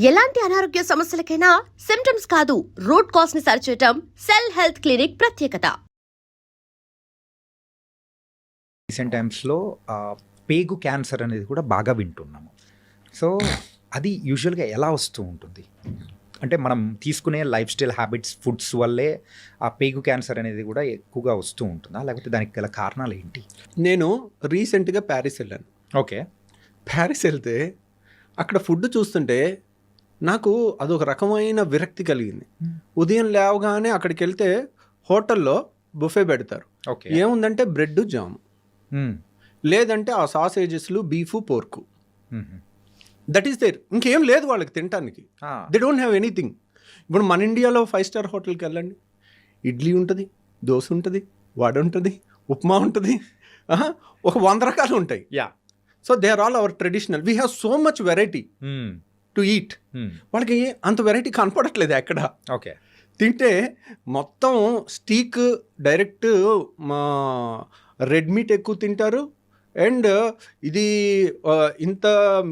ఎలాంటి అనారోగ్య సమస్యలకైనా సిమ్టమ్స్ కాదు, రూట్ కాజ్ ని సరిచేయటం సెల్ హెల్త్ క్లినిక్ ప్రత్యేకత. రీసెంట్ టైమ్స్లో పేగు క్యాన్సర్ అనేది కూడా బాగా వింటున్నాము. సో అది యూజువల్గా ఎలా వస్తూ ఉంటుంది? అంటే మనం తీసుకునే లైఫ్ స్టైల్ హ్యాబిట్స్, ఫుడ్స్ వల్లే ఆ పేగు క్యాన్సర్ అనేది కూడా ఎక్కువగా వస్తూ ఉంటుందా, లేకపోతే దానికి గల కారణాలు ఏంటి? నేను రీసెంట్గా ప్యారిస్ వెళ్ళాను. ఓకే. ప్యారిస్ వెళ్తే అక్కడ ఫుడ్ చూస్తుంటే నాకు అదొక రకమైన విరక్తి కలిగింది. ఉదయం లేవగానే అక్కడికి వెళ్తే హోటల్లో బుఫే పెడతారు. ఓకే. ఏముందంటే బ్రెడ్, జామ్, లేదంటే ఆ సాసేజెస్లు, beef, pork, that is there. ఇంకేం లేదు వాళ్ళకి తినడానికి. They don't have anything. ఇప్పుడు మన ఇండియాలో 5 స్టార్ హోటల్కి వెళ్ళండి, ఇడ్లీ ఉంటుంది, దోశ ఉంటుంది, వడ ఉంటుంది, ఉప్మా ఉంటుంది, ఒక 100 రకాలు ఉంటాయి. Yeah. So they are all our traditional. We have so much variety to eat. వాళ్ళకి అంత వెరైటీ కనపడట్లేదు ఎక్కడ. ఓకే. తింటే మొత్తం స్టీక్, డైరెక్ట్ రెడ్ మీట్ ఎక్కువ తింటారు. అండ్ ఇది ఇంత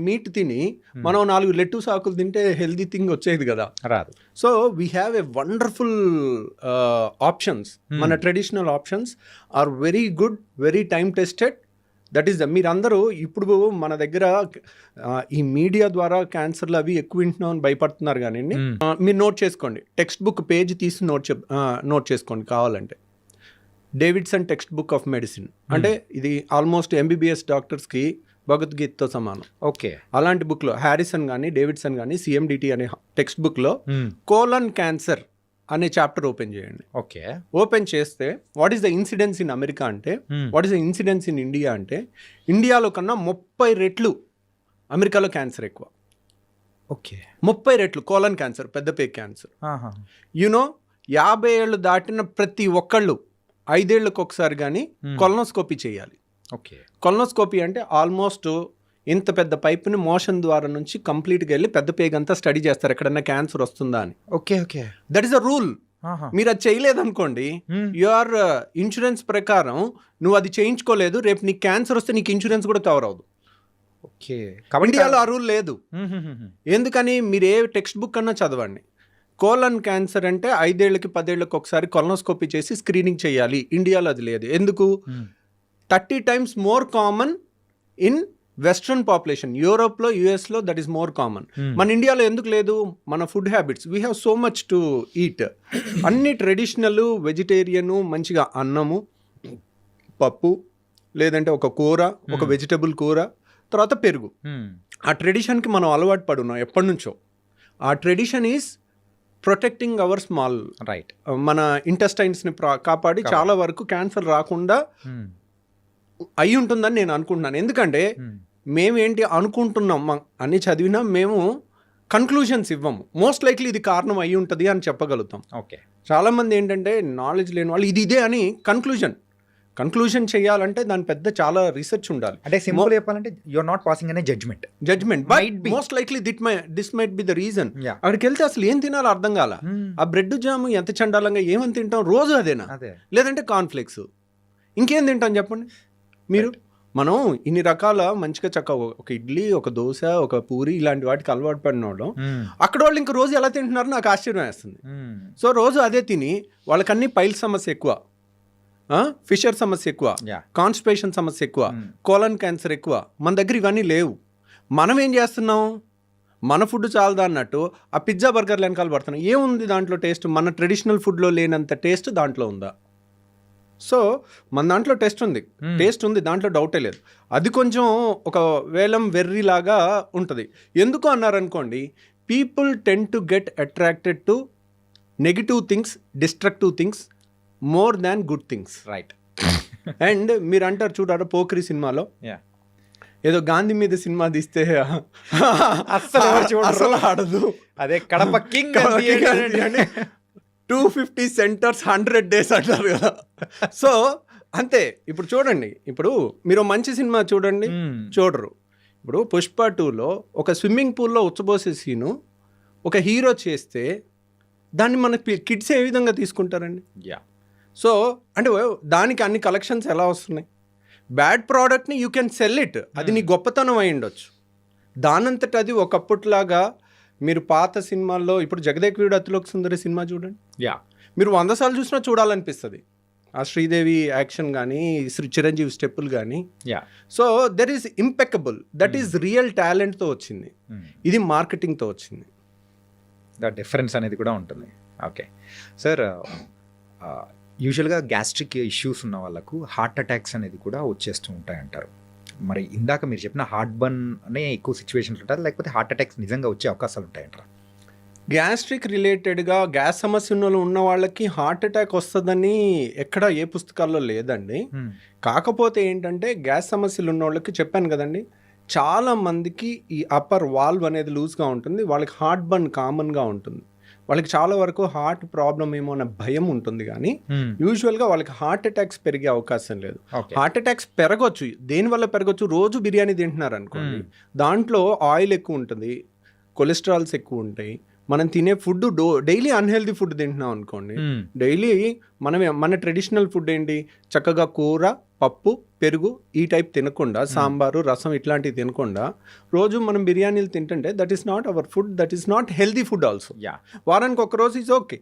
మీట్ తిని మనం 4 లెట్టూస్ ఆకులు తింటే హెల్దీ థింగ్ వచ్చేది కదా, రాదు. So we have a wonderful options. మన traditional options are very good, very time tested. That is మీరందరూ ఇప్పుడు మన దగ్గర ఈ మీడియా ద్వారా క్యాన్సర్లు అవి ఎక్కువ వింటున్నాం అని భయపడుతున్నారు. కానీ మీరు నోట్ చేసుకోండి, టెక్స్ట్ బుక్ పేజ్ తీసి నోట్ చేసుకోండి కావాలంటే. Davidson text book of medicine అంటే ఇది ఆల్మోస్ట్ ఎంబీబీఎస్ డాక్టర్స్కి భగవద్గీతతో సమానం. ఓకే. అలాంటి బుక్లో హ్యారిసన్ కానీ డేవిడ్సన్ కానీ సిఎండిటి అనే టెక్స్ట్ బుక్లో కోలన్ క్యాన్సర్ అనే చాప్టర్ ఓపెన్ చేయండి. ఓకే. ఓపెన్ చేస్తే what is the incidence in America అంటే, what is the incidence in India అంటే, ఇండియాలో కన్నా 30 రెట్లు అమెరికాలో క్యాన్సర్ ఎక్కువ. ఓకే. 30 రెట్లు కోలన్ క్యాన్సర్, పెద్ద పేగు క్యాన్సర్. యూనో 50 ఏళ్ళు దాటిన ప్రతి ఒక్కళ్ళు 5 ఏళ్ళకి ఒకసారి కానీ కొలనోస్కోపీ చేయాలి. ఓకే. కొలనోస్కోపీ అంటే ఆల్మోస్ట్ ఇంత పెద్ద పైప్ని మోషన్ ద్వారా నుంచి కంప్లీట్గా వెళ్ళి పెద్ద పేగు అంతా స్టడీ చేస్తారు ఎక్కడన్నా క్యాన్సర్ వస్తుందా అని. Okay. Okay. That is a rule. మీరు అది చేయలేదనుకోండి, యువర్ ఇన్సూరెన్స్ ప్రకారం నువ్వు అది చేయించుకోలేదు, రేపు నీకు క్యాన్సర్ వస్తే నీకు ఇన్సూరెన్స్ కూడా కవర్ అవ్వదు. ఓకే. ఇండియాలో ఆ రూల్ లేదు. ఎందుకని? మీరు ఏ టెక్స్ట్ బుక్ అన్నా చదవండి. కోలన్ క్యాన్సర్ అంటే 5 ఏళ్ళకి 10 ఏళ్ళకి ఒకసారి కొలనోస్కోపీ చేసి స్క్రీనింగ్ చేయాలి. ఇండియాలో అది లేదు. ఎందుకు? 30 times more common in western population. యూరోప్లో, యుఎస్లో దట్ ఈస్ మోర్ కామన్. మన ఇండియాలో ఎందుకు లేదు? మన food habits, we have so much to eat. అన్ని ట్రెడిషనల్, వెజిటేరియను, మంచిగా అన్నము, పప్పు, లేదంటే ఒక కూర, ఒక వెజిటబుల్ కూర, తర్వాత పెరుగు. ఆ ట్రెడిషన్కి మనం అలవాటు పడున్నాం ఎప్పటి నుంచో. ఆ tradition is protecting hour small right, మన ఇంటెస్టైన్స్ని కాపాడి చాలా వరకు క్యాన్సర్ రాకుండా అయి ఉంటుందని నేను అనుకుంటున్నాను. ఎందుకంటే మేమేంటి అనుకుంటున్నాం అన్ని చదివినా మేము కన్క్లూషన్స్ ఇవ్వము. మోస్ట్ లైక్లీ ఇది కారణం అయి ఉంటుంది అని చెప్పగలుగుతాం. ఓకే. చాలామంది ఏంటంటే నాలెడ్జ్ లేని వాళ్ళు ఇది ఇదే అని కన్క్లూజన్ చేయాలంటే దాని పెద్ద చాలా రీసెర్చ్ ఉండాలి. అంటే సింపుల్ చెప్పాలంటే యూఆర్ నాట్ పాసింగ్ అనే judgement but most likely this might be the reason. అక్కడికి వెళ్తే అసలు ఏం తినాలో అర్థం కాల. ఆ బ్రెడ్ జామ్ ఎంత చండాలంగా ఏమని తింటాం రోజు, అదేనా? లేదంటే కాన్ఫ్లెక్స్, ఇంకేం తింటాం చెప్పండి మీరు? మనం ఇన్ని రకాల మంచిగా చక్కగా ఒక ఇడ్లీ, ఒక దోశ, ఒక పూరి ఇలాంటి వాటికి అలవాటు పడిన వాళ్ళం అక్కడ వాళ్ళు ఇంక రోజు ఎలా తింటున్నారు నాకు ఆశ్చర్యం వేస్తుంది. సో రోజు అదే తిని వాళ్ళకన్నీ పైల్ సమస్య ఎక్కువ, ఫిషర్ సమస్య ఎక్కువ, కాన్స్టిపేషన్ సమస్య ఎక్కువ, కోలన్ క్యాన్సర్ ఎక్కువ. మన దగ్గర ఇవన్నీ లేవు. మనం ఏం చేస్తున్నాం? మన ఫుడ్ చాలదా అన్నట్టు ఆ పిజ్జా బర్గర్లు వెనకాల పడుతున్నాం. ఏముంది దాంట్లో టేస్ట్? మన ట్రెడిషనల్ ఫుడ్లో లేనంత టేస్ట్ దాంట్లో ఉందా? సో మన దాంట్లో టేస్ట్ ఉంది, దాంట్లో డౌటే లేదు. అది కొంచెం ఒక వేలం వెర్రిలాగా ఉంటుంది. ఎందుకు అన్నారనుకోండి, people ten to get attracted to negative things, destructive things more than good things. Right. And మీరు అంటారు చూడారా పోక్రి సినిమాలో ఏదో గాంధీ మీద సినిమా తీస్తే అసలు ఆడదు, అదే కడప కింగ్ 250 సెంటర్స్ 100 days అంటారు కదా. సో అంతే. ఇప్పుడు చూడండి, ఇప్పుడు మీరు మంచి సినిమా చూడండి, చూడరు. ఇప్పుడు పుష్ప 2లో ఒక స్విమ్మింగ్ పూల్లో ఉచ్చబోసే సీను ఒక హీరో చేస్తే దాన్ని మన కిడ్స్ ఏ విధంగా తీసుకుంటారండి? సో అంటే దానికి అన్ని కలెక్షన్స్ ఎలా వస్తున్నాయి? బ్యాడ్ ప్రోడక్ట్ని యూ కెన్ సెల్ ఇట్, అది నీ గొప్పతనం అయి ఉండొచ్చు. దానంతట అది ఒకప్పట్లాగా మీరు పాత సినిమాల్లో ఇప్పుడు జగదేక్ అతిలోక సుందరి సినిమా చూడండి, యా మీరు 100 సార్లు చూసినా చూడాలనిపిస్తుంది. ఆ శ్రీదేవి యాక్షన్ కానీ చిరంజీవి స్టెప్పులు కానీ. Yeah so there is impeccable, that is real టాలెంట్తో వచ్చింది, ఇది మార్కెటింగ్తో వచ్చింది. ద డిఫరెన్స్ అనేది కూడా ఉంటుంది. ఓకే సార్, యూజువల్గా గ్యాస్ట్రిక్ ఇష్యూస్ ఉన్న వాళ్ళకు హార్ట్ అటాక్స్ అనేది కూడా వచ్చేస్తూ ఉంటాయంటారు. మరి ఇందాక మీరు చెప్పిన హార్ట్ బర్న్ అనే ఎక్కువ సిచ్యువేషన్స్ ఉంటారు, లేకపోతే హార్ట్ అటాక్స్ నిజంగా వచ్చే అవకాశాలు ఉంటాయంటారా? గ్యాస్ట్రిక్ రిలేటెడ్గా గ్యాస్ సమస్య ఉన్న వాళ్ళకి హార్ట్ అటాక్ వస్తుందని ఎక్కడ ఏ పుస్తకాల్లో లేదండి. కాకపోతే ఏంటంటే గ్యాస్ సమస్యలు ఉన్న వాళ్ళకి చెప్పాను కదండి, చాలా మందికి ఈ అప్పర్ వాల్వ్ అనేది లూజ్గా ఉంటుంది, వాళ్ళకి హార్ట్ బర్న్ కామన్గా ఉంటుంది, వాళ్ళకి చాలా వరకు హార్ట్ ప్రాబ్లం ఏమో అన్న భయం ఉంటుంది. కానీ యూజువల్గా వాళ్ళకి హార్ట్ అటాక్స్ పెరిగే అవకాశం లేదు. హార్ట్ అటాక్స్ పెరగవచ్చు, దేనివల్ల పెరగచ్చు, రోజు బిర్యానీ తింటున్నారు అనుకోండి, దాంట్లో ఆయిల్ ఎక్కువ ఉంటుంది, కొలెస్ట్రాల్స్ ఎక్కువ ఉంటాయి, మనం తినే ఫుడ్ డైలీ అన్హెల్దీ ఫుడ్ తింటున్నాం అనుకోండి, డైలీ మన ట్రెడిషనల్ ఫుడ్ ఏంటి, చక్కగా కూర పప్పు పెరుగు ఈ టైప్ తినకుండా, సాంబారు రసం ఇట్లాంటివి తినకుండా రోజు మనం బిర్యానీలు తింటుంటే that is not our food, that is not healthy food also. వారానికి ఒక రోజు ఈజ్ ఓకే.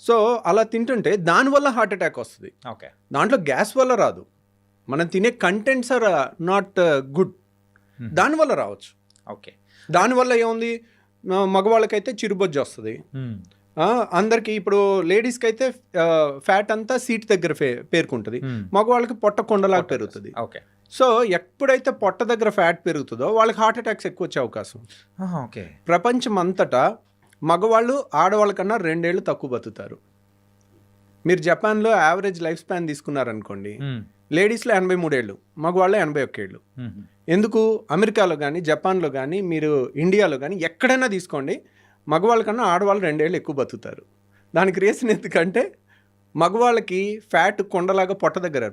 సో అలా తింటుంటే దానివల్ల హార్ట్ అటాక్ వస్తుంది. ఓకే, దాంట్లో గ్యాస్ వల్ల రాదు, మనం తినే కంటెంట్స్ ఆర్ నాట్ గుడ్, దానివల్ల రావచ్చు. ఓకే, దానివల్ల ఏముంది, మగవాళ్ళకైతే చిరుబొజ్జు వస్తుంది, అందరికి ఇప్పుడు లేడీస్కి అయితే ఫ్యాట్ అంతా సీట్ దగ్గర పేరుకుంటుంది, మగవాళ్ళకి పొట్ట కొండలాగా పెరుగుతుంది. ఓకే, సో ఎప్పుడైతే పొట్ట దగ్గర ఫ్యాట్ పెరుగుతుందో వాళ్ళకి హార్ట్ అటాక్స్ ఎక్కువ వచ్చే అవకాశం. ఓకే, ప్రపంచం అంతటా మగవాళ్ళు ఆడవాళ్ళ కన్నా 2 ఏళ్ళు తక్కువ బతుకుతారు. మీరు జపాన్లో యావరేజ్ లైఫ్ స్పాన్ తీసుకున్నారనుకోండి, లేడీస్లో 83 ఏళ్ళు, మగవాళ్ళు 81 ఏళ్ళు. ఎందుకు అమెరికాలో కానీ జపాన్లో కానీ మీరు ఇండియాలో కానీ ఎక్కడైనా తీసుకోండి, మగవాళ్ళ కన్నా ఆడవాళ్ళు 2 ఏళ్ళు ఎక్కువ బతుకుతారు. దానికి రీజన్ ఎందుకంటే మగవాళ్ళకి ఫ్యాట్ కొండలాగా పొట్ట దగ్గర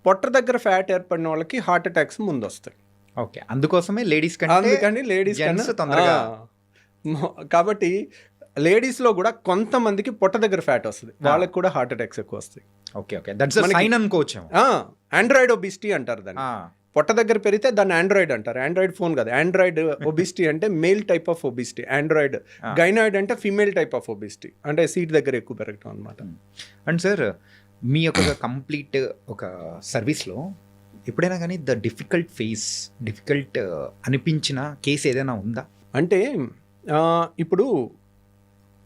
పొట్ట దగ్గర ఫ్యాట్ ఏర్పడిన వాళ్ళకి హార్ట్ అటాక్స్ ముందు వస్తాయి. ఓకే, అందుకోసమే లేడీస్ అందుకని లేడీస్ తొందరగా. కాబట్టి లేడీస్లో కూడా కొంతమందికి పొట్ట దగ్గర ఫ్యాట్ వస్తుంది, వాళ్ళకి కూడా హార్ట్ అటాక్స్ ఎక్కువ వస్తాయి. Okay okay, that's a sign అనుకోవచ్చు. ఆండ్రాయిడ్ ఒబిసిటీ అంటారు దాన్ని. పొట్ట దగ్గర పెరిగితే దాన్ని ఆండ్రాయిడ్ అంటారు. ఆండ్రాయిడ్ ఫోన్ కాదు, ఆండ్రాయిడ్ ఒబిసిటీ అంటే male type of obesity. Android gynoid అంటే ఫీమేల్ టైప్ ఆఫ్ ఒబిసిటీ, అంటే సీట్ దగ్గర ఎక్కువ పెరగటం అనమాట. అండ్ సార్, మీ యొక్క కంప్లీట్ ఒక సర్వీస్లో ఎప్పుడైనా కానీ డిఫికల్ట్ అనిపించిన కేసు ఏదైనా ఉందా? అంటే ఇప్పుడు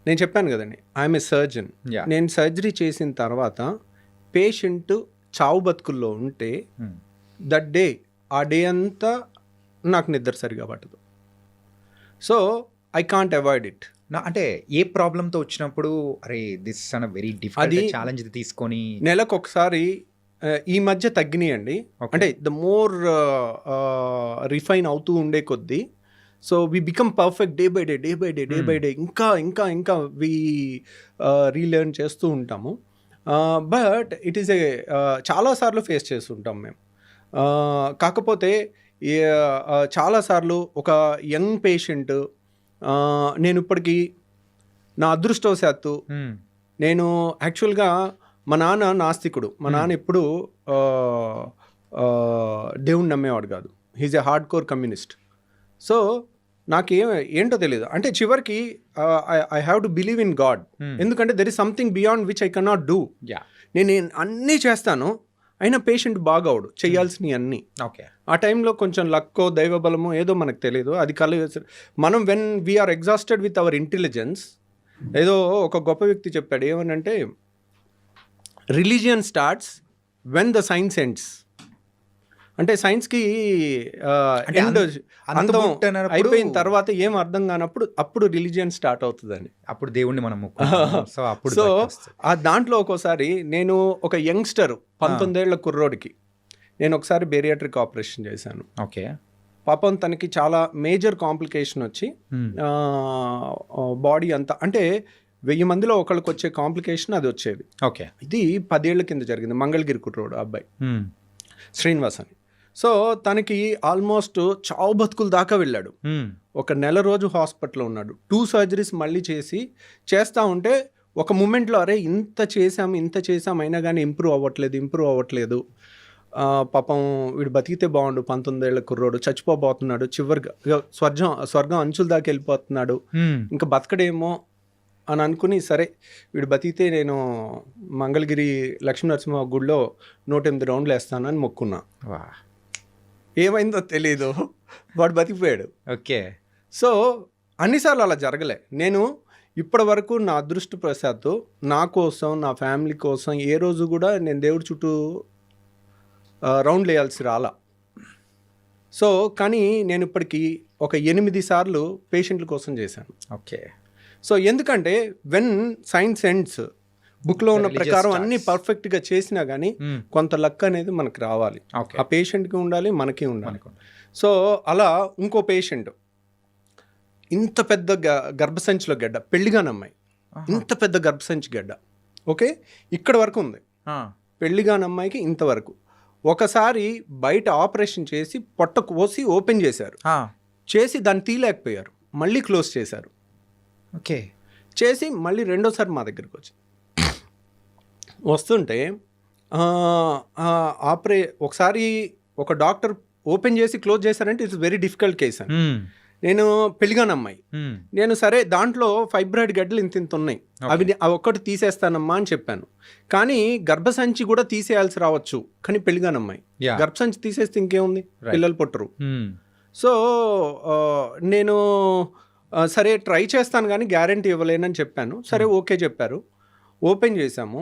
నేను చెప్పాను కదండి, ఐఎమ్ ఏ సర్జన్. నేను సర్జరీ చేసిన తర్వాత పేషెంట్ చావు బతుకుల్లో ఉంటే దట్ డే, ఆ డే అంతా నాకు నిద్ర సరిగా పట్టదు. So I can't avoid it. అంటే ఏ ప్రాబ్లంతో వచ్చినప్పుడు అరే this an very difficult challenge తీసుకొని నెలకు ఒకసారి, ఈ మధ్య తగ్గినాయండి, అంటే ద మోర్ రిఫైన్ అవుతూ ఉండే కొద్దీ, so we become perfect day by day ఇంకా ఇంకా ఇంకా వీ రీలెర్న్ చేస్తూ ఉంటాము. బట్ ఇట్ ఈస్ ఏ చాలాసార్లు ఫేస్ చేస్తుంటాం మేము. కాకపోతే చాలాసార్లు ఒక యంగ్ పేషెంట్, నేను ఇప్పటికీ నా అదృష్టవశాత్తు, నేను యాక్చువల్గా మా నాన్న నాస్తికుడు, మా నాన్న ఎప్పుడు దేవుణ్ణి నమ్మేవాడు కాదు, he's a hard core communist. So ఏంటో తెలియదు, అంటే చివరికి I have to believe in God, ఎందుకంటే there is something beyond which I cannot do. నేను అన్నీ చేస్తాను, అయినా పేషెంట్ బాగవుడు, చేయాల్సినవి అన్నీ. ఓకే, ఆ టైంలో కొంచెం లక్కో దైవబలమో ఏదో మనకు తెలియదు, అది మనం when we are exhausted with our intelligence. ఏదో ఒక గొప్ప వ్యక్తి చెప్పాడు, ఏమనంటే religion starts when the science ends. అంటే సైన్స్కి అంతం అయిపోయిన తర్వాత ఏం అర్థం కానప్పుడు అప్పుడు రిలీజియన్ స్టార్ట్ అవుతుందని, అప్పుడు దేవుణ్ణి మనం. సో ఆ దాంట్లో ఒక్కోసారి నేను ఒక యంగ్స్టర్ 19 ఏళ్ల కుర్రోడికి నేను ఒకసారి బేరియాట్రిక్ ఆపరేషన్ చేశాను. ఓకే, పాపం తనకి చాలా మేజర్ కాంప్లికేషన్ వచ్చి బాడీ అంతా, అంటే 1000 మందిలో ఒకళ్ళకి వచ్చే కాంప్లికేషన్ అది వచ్చేది. ఓకే, ఇది 10 ఏళ్ల కింద జరిగింది. మంగళగిరి కుర్రోడు అబ్బాయి శ్రీనివాస్ అని. సో తనకి ఆల్మోస్ట్ చావు బతుకుల దాకా వెళ్ళాడు. 1 నెల రోజు హాస్పిటల్లో ఉన్నాడు. 2 సర్జరీస్ మళ్ళీ చేస్తూ ఉంటే ఒక మూమెంట్లో అరే ఇంత చేసాం అయినా కానీ ఇంప్రూవ్ అవ్వట్లేదు. పాపం వీడు బతికితే బాగుండు, 19 ఏళ్ల కుర్రోడు చచ్చిపోబోతున్నాడు, చివరిగా ఇగ స్వర్గం అంచుల దాకా వెళ్ళిపోతున్నాడు, ఇంకా బతకడేమో అని అనుకుని, సరే వీడు బతికితే నేను మంగళగిరి లక్ష్మీ నరసింహ గుడిలో 108 రౌండ్లు వేస్తాను అని మొక్కున్నా. ఏమైందో తెలీదు, వాడు బతికిపోయాడు. ఓకే. సో అన్నిసార్లు అలా జరగలే. నేను ఇప్పటి వరకు నా అదృష్టవశాత్తు నా కోసం, నా ఫ్యామిలీ కోసం ఏ రోజు కూడా నేను దేవుడి చుట్టూ రౌండ్లు వేయాల్సి రాలా. సో కానీ నేను ఇప్పటికీ ఒక 8 సార్లు పేషెంట్ల కోసం చేశాను. ఓకే. సో ఎందుకంటే వెన్ సైన్స్ ఎండ్స్, బుక్లో ఉన్న ప్రకారం అన్ని పర్ఫెక్ట్గా చేసినా కానీ కొంత లక్ అనేది మనకు రావాలి. ఆ పేషెంట్కి ఉండాలి, మనకి ఉండాలి. సో అలా ఇంకో పేషెంట్ ఇంత పెద్ద గర్భసంచిలో గడ్డ, పెళ్లిగాని అమ్మాయి, ఇంత పెద్ద గర్భసంచి గడ్డ, ఓకే, ఇక్కడ వరకు ఉంది. పెళ్లిగాని అమ్మాయికి ఇంతవరకు. ఒకసారి బయట ఆపరేషన్ చేసి పొట్ట కోసి ఓపెన్ చేశారు, చేసి దాన్ని తీయలేకపోయారు, మళ్ళీ క్లోజ్ చేశారు. ఓకే. చేసి మళ్ళీ రెండోసారి మా దగ్గరికి వచ్చి వస్తుంటే ఒకసారి ఒక డాక్టర్ ఓపెన్ చేసి క్లోజ్ చేశారంటే ఇట్స్ వెరీ డిఫికల్ట్ కేస్ అని. నేను పెళ్లిగాని అమ్మాయి, నేను సరే దాంట్లో ఫైబ్రాయిడ్ గడ్డలు ఇంత ఉన్నాయి, అవి ఒక్కటి తీసేస్తానమ్మా అని చెప్పాను. కానీ గర్భసంచి కూడా తీసేయాల్సి రావచ్చు, కానీ పెళ్లిగాని అమ్మాయి గర్భసంచి తీసేస్తే ఇంకేముంది, పిల్లలు పుట్టరు. సో నేను సరే ట్రై చేస్తాను కానీ గ్యారంటీ ఇవ్వలేనని చెప్పాను. సరే ఓకే చెప్పారు, ఓపెన్ చేశాము.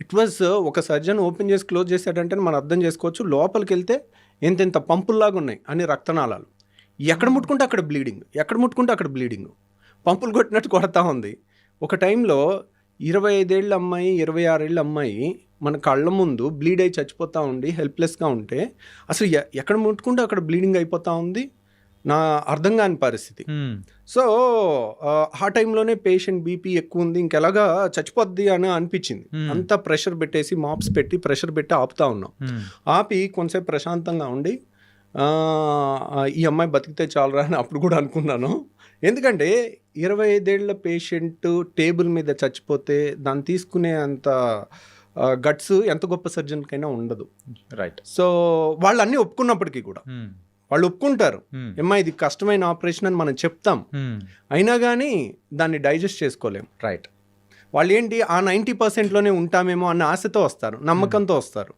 ఇట్ వాజ్ ఒక సర్జన్ ఓపెన్ చేసి క్లోజ్ చేశాడంటే మనం అర్థం చేసుకోవచ్చు, లోపలికి వెళ్తే ఎంతెంత పంపుల్లాగా ఉన్నాయి అన్ని రక్తనాళాలు. ఎక్కడ ముట్టుకుంటే అక్కడ బ్లీడింగ్, ఎక్కడ ముట్టుకుంటే అక్కడ బ్లీడింగ్, పంపులు కొట్టినట్టు కొడతా ఉంది. ఒక టైంలో 25 ఏళ్ళ అమ్మాయి, 26 ఏళ్ళ అమ్మాయి మన కళ్ళ ముందు బ్లీడ్ అయి చచ్చిపోతూ ఉండి హెల్ప్లెస్గా ఉంటే అసలు ఎక్కడ ముట్టుకుంటే అక్కడ బ్లీడింగ్ అయిపోతూ ఉంది. నా అర్థం కాని పరిస్థితి. సో ఆ టైంలోనే పేషెంట్ బీపీ ఎక్కువ ఉంది, ఇంకెలాగా చచ్చిపోద్ది అని అనిపించింది. అంతా ప్రెషర్ పెట్టేసి మాప్స్ పెట్టి ప్రెషర్ పెట్టి ఆపుతా ఉన్నాం. ఆపి కొంతసేపు ప్రశాంతంగా ఉండి ఈ అమ్మాయి బతికితే చాలరా అని అప్పుడు కూడా అనుకున్నాను. ఎందుకంటే 25 ఏళ్ల పేషెంట్ టేబుల్ మీద చచ్చిపోతే దాన్ని తీసుకునే అంత గట్స్ ఎంత గొప్ప సర్జన్కైనా ఉండదు. రైట్. సో వాళ్ళు అన్నీ ఒప్పుకున్నప్పటికీ కూడా, వాళ్ళు ఒప్పుకుంటారు ఏమ్మా ఇది కష్టమైన ఆపరేషన్ అని మనం చెప్తాం, అయినా కానీ దాన్ని డైజెస్ట్ చేసుకోలేం. రైట్. వాళ్ళు ఏంటి ఆ 90%లోనే ఉంటామేమో అన్న ఆశతో వస్తారు, నమ్మకంతో వస్తారు.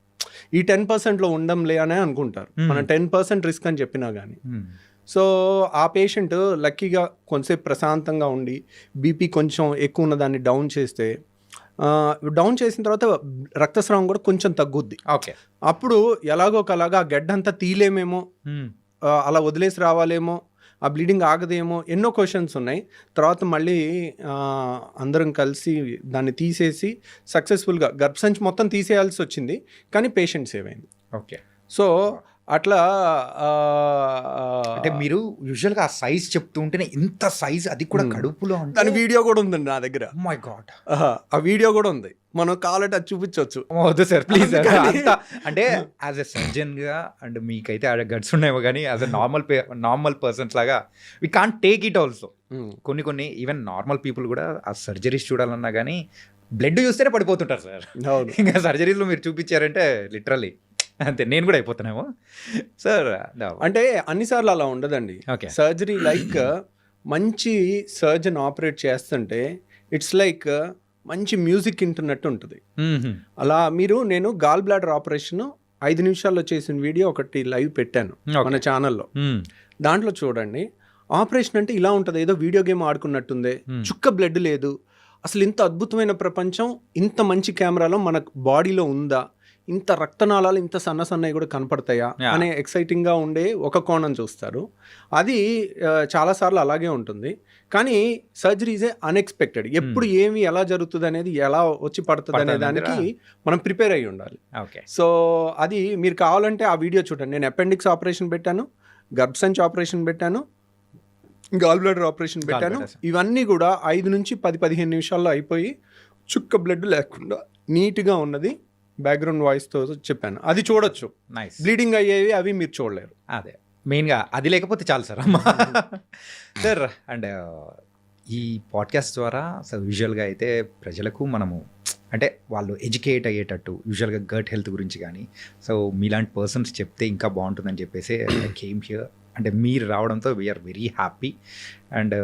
ఈ 10%లో ఉండంలే అనే అనుకుంటారు. మనం 10% రిస్క్ అని చెప్పినా కానీ. సో ఆ పేషెంట్ లక్కీగా కొంచెంసేపు ప్రశాంతంగా ఉండి బీపీ కొంచెం ఎక్కువ ఉన్న దాన్ని డౌన్ చేస్తే, డౌన్ చేసిన తర్వాత రక్తస్రావం కూడా కొంచెం తగ్గుద్ది. ఓకే. అప్పుడు ఎలాగో ఒకలాగా ఆ గడ్డ అంతా తీలేమేమో, అలా వదిలేసి రావాలేమో, ఆ బ్లీడింగ్ ఆగదేమో, ఎన్నో క్వశ్చన్స్ ఉన్నాయి. తర్వాత మళ్ళీ అందరం కలిసి దాన్ని తీసేసి సక్సెస్ఫుల్గా గర్భసంచి మొత్తం తీసేయాల్సి వచ్చింది, కానీ పేషెంట్ సేవ్ అయింది. ఓకే. సో అట్లా అంటే మీరు యూజువల్గా ఆ సైజ్ చెప్తూ ఉంటేనే ఇంత సైజ్, అది కూడా కడుపులో, దాని వీడియో కూడా ఉందండి నా దగ్గర. మై గాడ్, ఆ వీడియో కూడా ఉంది, మనం కావాలంటే అది చూపించవచ్చు. వద్దు సార్ ప్లీజ్. అంటే యాజ్ ఎ సర్జన్గా అండ్ మీకైతే ఆ గట్స్ ఉన్నాయేమో, కానీ యాజ్ ఎ నార్మల్ పర్సన్స్ లాగా we can't take it also. కొన్ని ఈవెన్ నార్మల్ పీపుల్ కూడా ఆ సర్జరీస్ చూడాలన్నా కానీ బ్లడ్ చూస్తేనే పడిపోతుంటారు సార్. ఇంకా సర్జరీస్లో మీరు చూపించారంటే లిటరల్లీ అంతే, నేను కూడా అయిపోతున్నామో సార్. అంటే అన్నిసార్లు అలా ఉండదండి. సర్జరీ లైక్ మంచి సర్జన్ ఆపరేట్ చేస్తుంటే ఇట్స్ లైక్ మంచి మ్యూజిక్ వింటున్నట్టు ఉంటుంది. అలా నేను గాల్ బ్లాడర్ ఆపరేషన్ 5 నిమిషాల్లో చేసిన వీడియో ఒకటి లైవ్ పెట్టాను మన ఛానల్లో, దాంట్లో చూడండి. ఆపరేషన్ అంటే ఇలా ఉంటుంది, ఏదో వీడియో గేమ్ ఆడుకున్నట్టుందే, చుక్క బ్లడ్ లేదు, అసలు ఇంత అద్భుతమైన ప్రపంచం ఇంత మంచి కెమెరాలో మన బాడీలో ఉందా, ఇంత రక్తనాళాలు ఇంత సన్నవి కూడా కనపడతాయా అనే ఎక్సైటింగ్గా ఉండే ఒక కోణం చూస్తారు. అది చాలాసార్లు అలాగే ఉంటుంది. కానీ సర్జరీ ఈజ్ అన్ఎక్స్పెక్టెడ్. ఎప్పుడు ఏమి ఎలా జరుగుతుంది అనేది, ఎలా వచ్చి పడుతుంది అనే దానికి మనం ప్రిపేర్ అయ్యి ఉండాలి. సో అది మీరు కావాలంటే ఆ వీడియో చూడండి. నేను అపెండిక్స్ ఆపరేషన్ పెట్టాను, గర్భసంచి ఆపరేషన్ పెట్టాను, గాల్ బ్లాడర్ ఆపరేషన్ పెట్టాను. ఇవన్నీ కూడా 5 నుంచి 10-15 నిమిషాల్లో అయిపోయి చుక్క బ్లడ్ లేకుండా నీట్గా ఉన్నది. బ్యాక్గ్రౌండ్ వాయిస్తో చెప్పాను, అది చూడొచ్చు. బ్లీడింగ్ అయ్యేవి అవి మీరు చూడలేరు. అదే మెయిన్గా అది లేకపోతే చాలు సార్. అమ్మా సార్, అండ్ ఈ పాడ్కాస్ట్ ద్వారా సార్ విజువల్గా అయితే ప్రజలకు మనము అంటే వాళ్ళు ఎడ్యుకేట్ అయ్యేటట్టు యూజువల్గా గట్ హెల్త్ గురించి కానీ సో మీలాంటి పర్సన్స్ చెప్తే ఇంకా బాగుంటుందని చెప్పేసి కేమ్ హియర్. అంటే మీరు రావడంతో వీఆర్ వెరీ హ్యాపీ. అండ్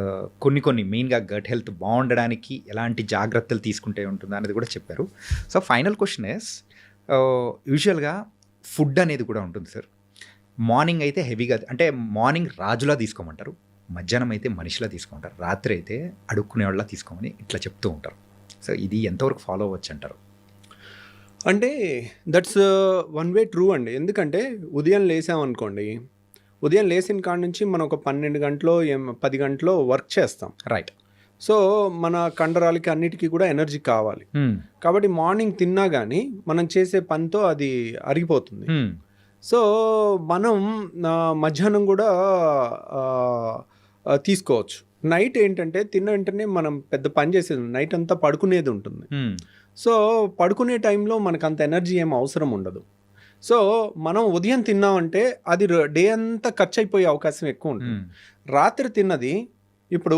కొన్ని మెయిన్గా గట్ హెల్త్ బాగుండడానికి ఎలాంటి జాగ్రత్తలు తీసుకుంటే ఉంటుందో అనేది కూడా చెప్పారు. సో ఫైనల్ క్వశ్చన్ ఇస్, యూజువల్గా ఫుడ్ అనేది కూడా ఉంటుంది సార్. మార్నింగ్ అయితే హెవీగా, అంటే మార్నింగ్ రాజులా తీసుకోమంటారు, మధ్యాహ్నం అయితే మనిషిలా తీసుకుంటారు, రాత్రి అయితే అడుక్కునే వాళ్ళ తీసుకోమని ఇట్లా చెప్తూ ఉంటారు. సో ఇది ఎంతవరకు ఫాలో అవ్వచ్చు అంటారు? అంటే దట్స్ వన్ వే ట్రూ అండి. ఎందుకంటే ఉదయం లేసామనుకోండి, ఉదయం లేచిన కాడ నుంచి మనం ఒక 12 గంటలో 10 గంటలో వర్క్ చేస్తాం, రైట్. సో మన కండరాలకి అన్నిటికీ కూడా ఎనర్జీ కావాలి. కాబట్టి మార్నింగ్ తిన్నా కానీ మనం చేసే పనితో అది అరిగిపోతుంది. సో మనం మధ్యాహ్నం కూడా తీసుకోవచ్చు. నైట్ ఏంటంటే తిన్న వెంటనే మనం పెద్ద పని చేసేది, నైట్ అంతా పడుకునేది ఉంటుంది. సో పడుకునే టైంలో మనకు అంత ఎనర్జీ ఏం అవసరం ఉండదు. సో మనం ఉదయం తిన్నామంటే అది డే అంతా ఖర్చు అయిపోయే అవకాశం ఎక్కువ ఉంటుంది. రాత్రి తిన్నది, ఇప్పుడు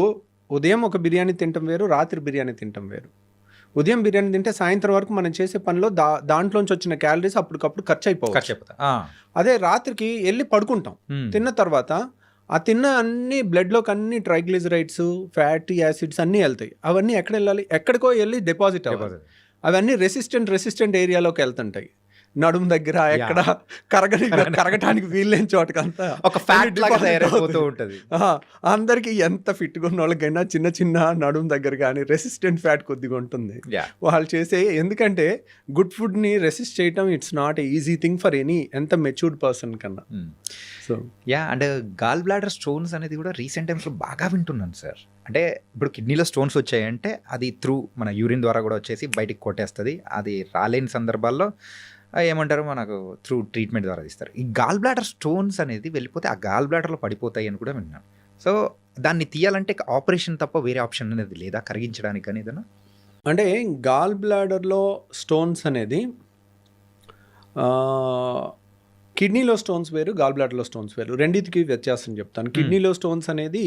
ఉదయం ఒక బిర్యానీ తినటం వేరు, రాత్రి బిర్యానీ తినటం వేరు. ఉదయం బిర్యానీ తింటే సాయంత్రం వరకు మనం చేసే పనిలో దాంట్లోంచి వచ్చిన క్యాలరీస్ అప్పటికప్పుడు ఖర్చు అయిపోవచ్చు. అదే రాత్రికి వెళ్ళి పడుకుంటాం, తిన్న తర్వాత ఆ తిన్న అన్ని బ్లడ్లోకి అన్ని ట్రైగ్లిజరైడ్స్, ఫ్యాటీ యాసిడ్స్ అన్నీ వెళ్తాయి. అవన్నీ ఎక్కడ వెళ్ళాలి? ఎక్కడికో వెళ్ళి డిపాజిట్ అవ్వాలి. అవన్నీ రెసిస్టెంట్ ఏరియాలోకి వెళ్తుంటాయి, నడుము దగ్గర, ఎక్కడ కరగటానికి వీల్లేని చోటకంతా ఒక ఫ్యాట్ లాగా తయారైపోతూ ఉంటుంది. అందరికి ఎంత ఫిట్గా ఉన్న వాళ్ళకైనా చిన్న నడుము దగ్గర కానీ రెసిస్టెంట్ ఫ్యాట్ కొద్దిగా ఉంటుంది వాళ్ళు చేసే. ఎందుకంటే గుడ్ ఫుడ్ని రెసిస్ట్ చేయటం it's not easy thing for ఎంత మెచ్యూర్డ్ పర్సన్ కన్నా. So and gall bladder stones అనేది కూడా రీసెంట్ టైమ్స్లో బాగా వింటున్నాను సార్. అంటే ఇప్పుడు కిడ్నీలో స్టోన్స్ వచ్చాయంటే అది త్రూ మన యూరిన్ ద్వారా కూడా వచ్చేసి బయటికి కొట్టేస్తుంది. అది రాలేని సందర్భాల్లో ఏమంటారు, మనకు త్రూ ట్రీట్మెంట్ ద్వారా తీస్తారు. ఈ గాల్ బ్లాడర్ స్టోన్స్ అనేది వెళ్ళిపోతే ఆ గాల్ బ్లాడర్లో పడిపోతాయి అని కూడా విన్నాను. సో దాన్ని తీయాలంటే ఆపరేషన్ తప్ప వేరే ఆప్షన్ అనేది లేదా కరిగించడానికి కానీ ఏదైనా? అంటే గాల్ బ్లాడర్లో స్టోన్స్ అనేది కిడ్నీలో స్టోన్స్ వేరు, గాల్ బ్లాడర్లో స్టోన్స్ వేరు. రెండింటికి వ్యత్యాసం చెప్తాను. కిడ్నీలో స్టోన్స్ అనేది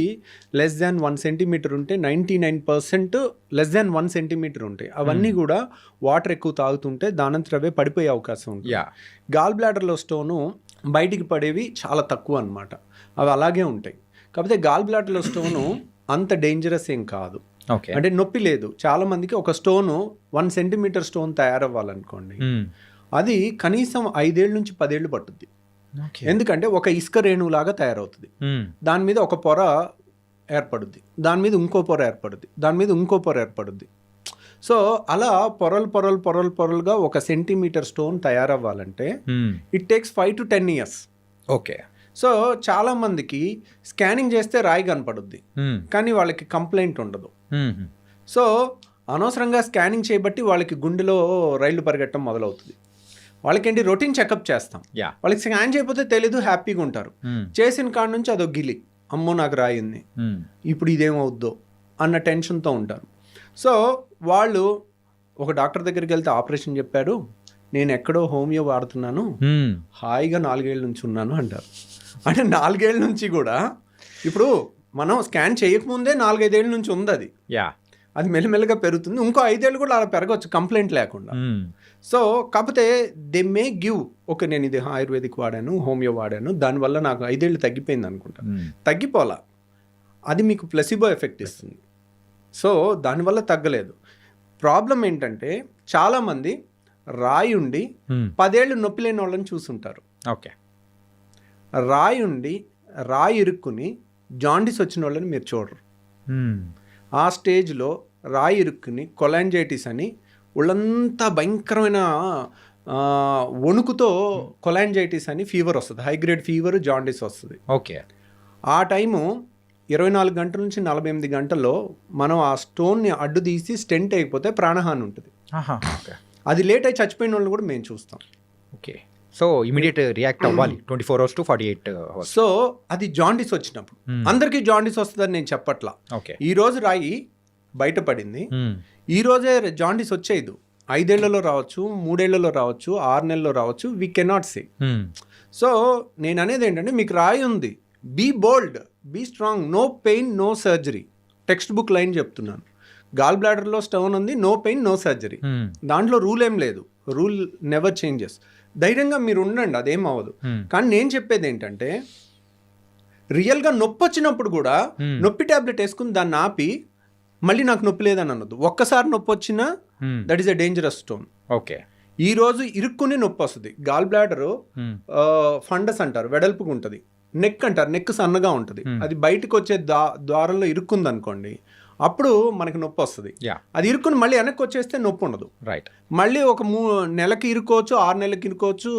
లెస్ దాన్ 1 సెంటీమీటర్ ఉంటే 99% లెస్ దాన్ 1 సెంటీమీటర్ ఉంటాయి. అవన్నీ కూడా వాటర్ ఎక్కువ తాగుతుంటే దానంతట అవే పడిపోయే అవకాశం ఉంటుంది. గాల్ బ్లాడర్లో స్టోను బయటికి పడేవి చాలా తక్కువ అన్నమాట, అవి అలాగే ఉంటాయి. కాకపోతే గాల్ బ్లాడర్లో స్టోను అంత డేంజరస్ ఏం కాదు. అంటే నొప్పి లేదు. చాలా మందికి ఒక స్టోను 1 సెంటీమీటర్ స్టోన్ తయారవ్వాలనుకోండి, అది కనీసం 5 ఏళ్ళ నుంచి 10 ఏళ్ళు పట్టుద్ది. ఎందుకంటే ఒక ఇసుక రేణువులాగా తయారవుతుంది. దాని మీద ఒక పొర ఏర్పడుద్ది, దాని మీద ఇంకో పొర ఏర్పడుద్ది, దాని మీద ఇంకో పొర ఏర్పడుద్ది. సో అలా పొరలుగా 1 సెంటీమీటర్ స్టోన్ తయారవ్వాలంటే it takes 5 to 10 years. Okay. So చాలా మందికి స్కానింగ్ చేస్తే రాయి కనపడుద్ది, కానీ వాళ్ళకి కంప్లైంట్ ఉండదు. సో అనవసరంగా స్కానింగ్ చేయబట్టి వాళ్ళకి గుండెలో రైళ్లు పరిగెట్టడం మొదలవుతుంది. వాళ్ళకేంటి, రొటీన్ చెకప్ చేస్తాం, వాళ్ళకి స్కాన్ చేయకపోతే తెలీదు, హ్యాపీగా ఉంటారు. చేసిన కాడ నుంచి అదో గిలి, అమ్మో నాకు రాయింది, ఇప్పుడు ఇదేమవుద్దో అన్న టెన్షన్తో ఉంటారు. సో వాళ్ళు ఒక డాక్టర్ దగ్గరికి వెళ్తే ఆపరేషన్ చెప్పారు, నేను ఎక్కడో హోమియో వాడుతున్నాను, హాయిగా 4 ఏళ్ళ నుంచి ఉన్నాను అంటారు. అంటే 4 ఏళ్ళ నుంచి కూడా, ఇప్పుడు మనం స్కాన్ చేయకముందే 4-5 ఏళ్ళ నుంచి ఉంది అది. అది మెల్లమెల్లగా పెరుగుతుంది, ఇంకో 5 ఏళ్ళు కూడా అలా పెరగవచ్చు కంప్లైంట్ లేకుండా. సో కాకపోతే దే మే గివ్, ఓకే నేను ఇది ఆయుర్వేదిక్ వాడాను, హోమియో వాడాను, దానివల్ల నాకు 5 ఏళ్ళు తగ్గిపోయింది అనుకుంటా. తగ్గిపోలా, అది మీకు ప్లసిబో ఎఫెక్ట్ ఇస్తుంది. సో దానివల్ల తగ్గలేదు. ప్రాబ్లం ఏంటంటే చాలామంది రాయి ఉండి 10 ఏళ్ళు నొప్పి లేని వాళ్ళని చూసుంటారు. ఓకే. రాయి ఉండి రాయి ఇరుక్కుని జాండిస్ వచ్చిన వాళ్ళని మీరు చూడరు. ఆ స్టేజ్లో రాయి ఇరుక్కుని కొలాంజైటిస్ అని ఒళ్ళంతా భయంకరమైన వణుకుతో కొలాంజైటిస్ అని ఫీవర్ వస్తుంది, హైగ్రేడ్ ఫీవర్, జాండిస్ వస్తుంది. ఓకే. ఆ టైము 24 గంటల నుంచి 48 గంటల్లో మనం ఆ స్టోన్ని అడ్డు తీసి స్టెంట్ అయిపోతే ప్రాణహాని ఉంటుంది. అది లేట్ అయి చచ్చిపోయిన వాళ్ళని కూడా మేము చూస్తాం. ఓకే. సో ఇమీడియట్ రియాక్ట్ అవ్వాలి 24 hours to 48 hours. సో అది జాండిస్ వచ్చినప్పుడు. అందరికీ జాండిస్ వస్తుందని నేను చెప్పట్లా. ఈ రోజు రాయి బయటపడింది, ఈ రోజే జాండిస్ వచ్చేది. 5 ఏళ్లలో రావచ్చు, 3 ఏళ్లలో రావచ్చు, 6 నెలల్లో రావచ్చు, వీ కెనాట్ సే. సో నేను అనేది ఏంటంటే, మీకు రాయి ఉంది, be bold, be strong, no pain, no surgery. Text book line చెప్తున్నాను. గాల్ బ్లాడర్లో స్టోన్ ఉంది, నో పెయిన్ నో సర్జరీ. దాంట్లో రూల్ ఏం లేదు, రూల్ నెవర్ చేంజెస్. ధైర్యంగా మీరు ఉండండి, అదేం అవ్వదు. కానీ నేను చెప్పేది ఏంటంటే రియల్గా నొప్పి వచ్చినప్పుడు కూడా నొప్పి టాబ్లెట్ వేసుకుని దాన్ని ఆపి మళ్ళీ నాకు నొప్పి లేదని అనొద్దు. ఒక్కసారి నొప్పి వచ్చినా that is a dangerous stone. Okay, ఈ రోజు ఇరుక్కుని నొప్పి వస్తుంది. గాల్ బ్లాడర్ ఫండస్ అంటారు, వెడల్పుగా ఉంటుంది. నెక్ అంటారు, నెక్ సన్నగా ఉంటుంది. అది బయటకు వచ్చే ద్వారంలో ఇరుక్కుంది అనుకోండి, అప్పుడు మనకి నొప్పి వస్తుంది. అది ఇరుక్కుని మళ్ళీ వెనక్కి వచ్చేస్తే నొప్పి ఉండదు. రైట్. మళ్ళీ ఒక నెలకి ఇరుకోవచ్చు, 6 నెలలకి ఇరుకోవచ్చు.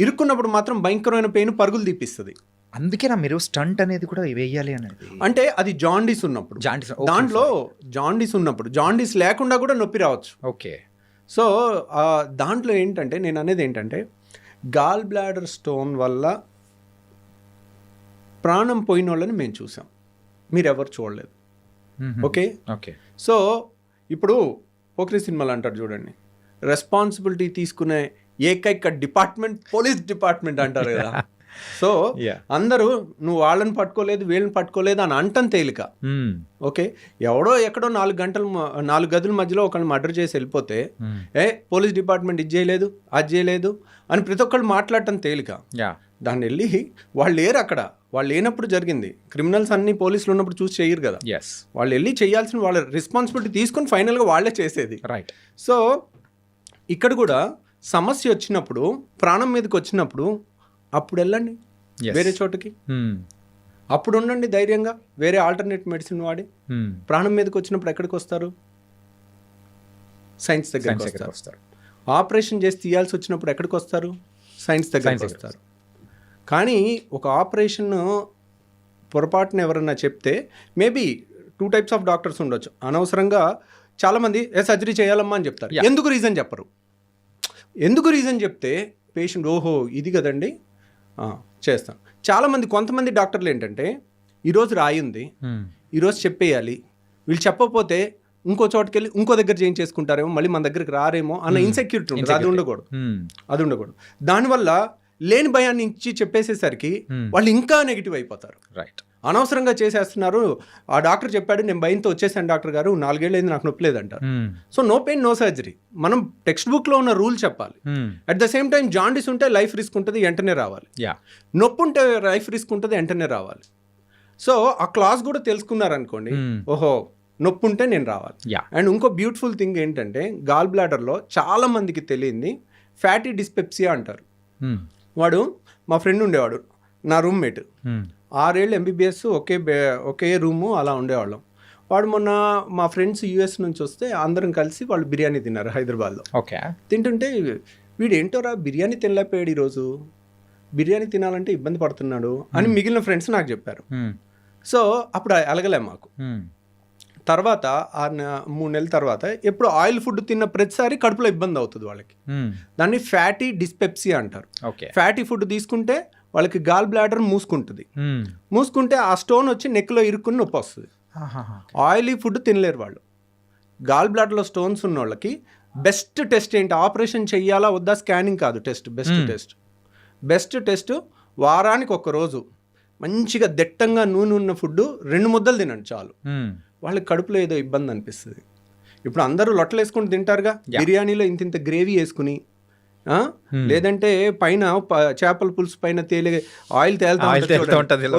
ఇరుక్కున్నప్పుడు మాత్రం భయంకరమైన పెయిన్ పరుగులు తీపిస్తుంది. అందుకేనా మీరు స్టంట్ అనేది కూడా వేయాలి అనేది? అంటే అది జాండీస్ ఉన్నప్పుడు, దాంట్లో జాండీస్ ఉన్నప్పుడు, జాండీస్ లేకుండా కూడా నొప్పి రావచ్చు. ఓకే. సో దాంట్లో ఏంటంటే నేను అనేది ఏంటంటే గాల్ బ్లాడర్ స్టోన్ వల్ల ప్రాణం పోయిన వాళ్ళని మేము చూసాం, మీరెవరు చూడలేదు. Okay okay. సో ఇప్పుడు పోక్రీ సినిమాలు అంటారు చూడండి, రెస్పాన్సిబిలిటీ తీసుకునే ఏకైక డిపార్ట్మెంట్ పోలీస్ డిపార్ట్మెంట్ అంటారు కదా. సో అందరూ నువ్వు వాళ్ళని పట్టుకోలేదు వీళ్ళని పట్టుకోలేదు అని అంటం తేలిక. ఓకే, ఎవడో ఎక్కడో 4 గదుల మధ్యలో ఒకరిని మర్డర్ చేసి వెళ్ళిపోతే పోలీస్ డిపార్ట్మెంట్ ఇది చేయలేదు అది చేయలేదు అని ప్రతి ఒక్కళ్ళు మాట్లాడటం తేలిక. దాన్ని వెళ్ళి వాళ్ళు లేరు అక్కడ, వాళ్ళు లేనప్పుడు జరిగింది. క్రిమినల్స్ అన్ని పోలీసులు ఉన్నప్పుడు చూసి చేయరు కదా, వాళ్ళు వెళ్ళి చేయాల్సిన వాళ్ళ రెస్పాన్సిబిలిటీ తీసుకొని ఫైనల్గా వాళ్ళే చేసేది. రైట్. సో ఇక్కడ కూడా సమస్య వచ్చినప్పుడు, ప్రాణం మీదకి వచ్చినప్పుడు అప్పుడు వెళ్ళండి వేరే చోటకి, అప్పుడు ఉండండి ధైర్యంగా, వేరే ఆల్టర్నేట్ మెడిసిన్ వాడి. ప్రాణం మీదకి వచ్చినప్పుడు ఎక్కడికి వస్తారు? సైన్స్ దగ్గరికి వస్తారు. ఆపరేషన్ చేసి తీయాల్సి వచ్చినప్పుడు ఎక్కడికి వస్తారు? సైన్స్ దగ్గరికి వస్తారు. కానీ ఒక ఆపరేషన్ పొరపాటున ఎవరన్నా చెప్తే మేబీ 2 types ఆఫ్ డాక్టర్స్ ఉండొచ్చు. అనవసరంగా చాలామంది సర్జరీ చేయాలమ్మా అని చెప్తారు. ఎందుకు రీజన్ చెప్పరు. ఎందుకు రీజన్ చెప్తే పేషెంట్ ఓహో ఇది కదండి చేస్తాం. చాలామంది కొంతమంది డాక్టర్లు ఏంటంటే ఈరోజు రాయి ఉంది, ఈరోజు చెప్పేయాలి, వీళ్ళు చెప్పకపోతే ఇంకో చోటుకి వెళ్ళి ఇంకో దగ్గర చేయించేసుకుంటారేమో, మళ్ళీ మన దగ్గరికి రారేమో అన్న ఇన్సెక్యూరిటీ ఉంటుంది. అది ఉండకూడదు. దానివల్ల లేని భయాన్ని ఇచ్చి చెప్పేసేసరికి వాళ్ళు ఇంకా నెగిటివ్ అయిపోతారు. రైట్. అనవసరంగా చేసేస్తున్నారు. ఆ డాక్టర్ చెప్పాడు, నేను భయంతో వచ్చేసాను డాక్టర్ గారు, 4 ఏళ్ళు అయింది నాకు నొప్పి లేదంటారు. So no pain no surgery. మనం టెక్స్ట్ బుక్లో ఉన్న రూల్ చెప్పాలి. At the same time jaundice ఉంటే లైఫ్ రిస్క్ ఉంటుంది, వెంటనే రావాలి. నొప్పి ఉంటే లైఫ్ రిస్క్ ఉంటుంది, వెంటనే రావాలి. సో ఆ క్లాస్ కూడా తెలుసుకున్నారనుకోండి, ఓహో నొప్పి ఉంటే నేను రావాలి. అండ్ ఇంకో బ్యూటిఫుల్ థింగ్ ఏంటంటే గాల్ బ్లాడర్లో చాలా మందికి తెలియంది ఫ్యాటీ డిస్పెప్సియా అంటారు. వాడు మా ఫ్రెండ్ ఉండేవాడు, నా రూమ్మేట్. 6 ఏళ్ళు MBBS ఒకే రూము అలా ఉండేవాళ్ళం. వాడు మొన్న మా ఫ్రెండ్స్ US నుంచి వస్తే అందరం కలిసి వాళ్ళు బిర్యానీ తిన్నారు హైదరాబాద్లో. ఓకే. తింటుంటే వీడు ఏంటోరా బిర్యానీ తినలేకపోయాడు, ఈరోజు బిర్యానీ తినాలంటే ఇబ్బంది పడుతున్నాడు అని మిగిలిన ఫ్రెండ్స్ నాకు చెప్పారు. సో అప్పుడు అలగలే మాకు. తర్వాత 3 నెలల తర్వాత ఎప్పుడు ఆయిల్ ఫుడ్ తిన్న ప్రతిసారి కడుపులో ఇబ్బంది అవుతుంది వాళ్ళకి. దాన్ని ఫ్యాటీ డిస్పెప్సియా అంటారు. ఫ్యాటీ ఫుడ్ తీసుకుంటే వాళ్ళకి గాల్ బ్లాడర్ మూసుకుంటే ఆ స్టోన్ వచ్చి నెక్లో ఇరుక్కుని నొప్పి వస్తుంది. ఆయిలీ ఫుడ్ తినలేరు వాళ్ళు. గాల్ బ్లాడర్లో స్టోన్స్ ఉన్న వాళ్ళకి బెస్ట్ టెస్ట్ ఏంటి, ఆపరేషన్ చెయ్యాలా వద్దా స్కానింగ్ కాదు, బెస్ట్ టెస్ట్ వారానికి 1 రోజు మంచిగా దట్టంగా నూనె ఉన్న ఫుడ్ 2 ముద్దలు తినండి చాలు. వాళ్ళకి కడుపులో ఏదో ఇబ్బంది అనిపిస్తుంది. ఇప్పుడు అందరూ లొట్టలు వేసుకుని తింటారుగా, బిర్యానీలో ఇంత గ్రేవీ వేసుకుని, లేదంటే పైన చేపల పులుసు పైన ఆయిల్ తేలుతా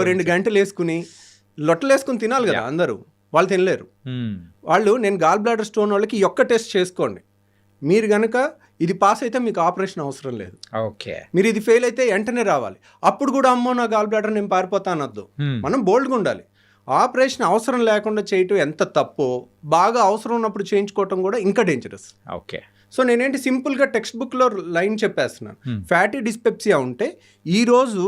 2 గంటలు వేసుకుని లొట్టలు వేసుకుని తినాలి కదా అందరూ. వాళ్ళు తినలేరు. వాళ్ళు నేను గాల్ బ్లాడర్ స్టోన్ వాళ్ళకి ఈ ఒక్క టెస్ట్ చేసుకోండి, మీరు కనుక ఇది పాస్ అయితే మీకు ఆపరేషన్ అవసరం లేదు. ఓకే. మీరు ఇది ఫెయిల్ అయితే వెంటనే రావాలి. అప్పుడు కూడా అమ్మో నా గాల్ బ్లాడర్ నేను పారిపోతా అనొద్దు. మనం బోల్డ్గా ఉండాలి. ఆపరేషన్ అవసరం లేకుండా చేయటం ఎంత తప్పో, బాగా అవసరం ఉన్నప్పుడు చేయించుకోవటం కూడా ఇంకా డేంజరస్. ఓకే. సో నేనేంటి సింపుల్గా టెక్స్ట్ బుక్లో లైన్ చెప్పేస్తున్నాను. ఫ్యాటీ డిస్పెప్సియా ఉంటే ఈరోజు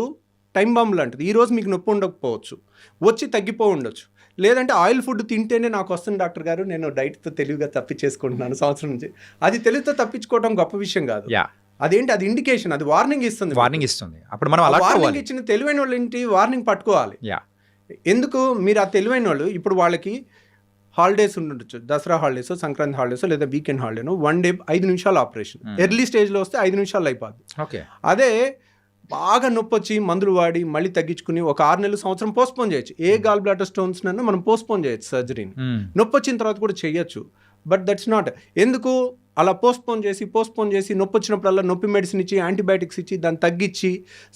టైం బాంబ్ లాంటిది, ఈరోజు మీకు నొప్పి ఉండకపోవచ్చు, వచ్చి తగ్గిపో ఉండొచ్చు. లేదంటే ఆయిల్ ఫుడ్ తింటేనే నాకు వస్తుంది డాక్టర్ గారు, నేను డైట్తో తెలివిగా తప్పించేసుకుంటున్నాను సంవత్సరం నుంచి. అది తెలివితో తప్పించుకోవడం గొప్ప విషయం కాదు. అదేంటి, అది ఇండికేషన్, అది వార్నింగ్ ఇస్తుంది. అప్పుడు మనం వార్నింగ్ ఇచ్చిన తెలివైన వాళ్ళు ఏంటి, వార్నింగ్ పట్టుకోవాలి. ఎందుకు మీరు ఆ తెలివైన వాళ్ళు ఇప్పుడు వాళ్ళకి హాలిడేస్ ఉండొచ్చు, దసరా హాలిడేస్, సంక్రాంతి హాలిడేస్, లేదా వీకెండ్ హాలిడేను, 1 డే 5 నిమిషాలు ఆపరేషన్. ఎర్లీ స్టేజ్లో వస్తే 5 నిమిషాలు అయిపోద్ది. ఓకే. అదే బాగా నొప్పి వచ్చి మందులు వాడి మళ్ళీ తగ్గించుకుని ఒక 6 నెలలు సంవత్సరం పోస్ట్పోన్ చేయొచ్చు. ఏ గాల్ బ్లాడర్ స్టోన్స్ నన్ను మనం పోస్ట్పోన్ చేయొచ్చు సర్జరీని. నొప్పి వచ్చిన తర్వాత కూడా చేయొచ్చు. But that's not. ఎందుకు అలా పోస్ట్పోన్ చేసి నొప్పి వచ్చినప్పుడల్లా నొప్పి మెడిసిన్ ఇచ్చి యాంటీబయాటిక్స్ ఇచ్చి దాన్ని తగ్గించి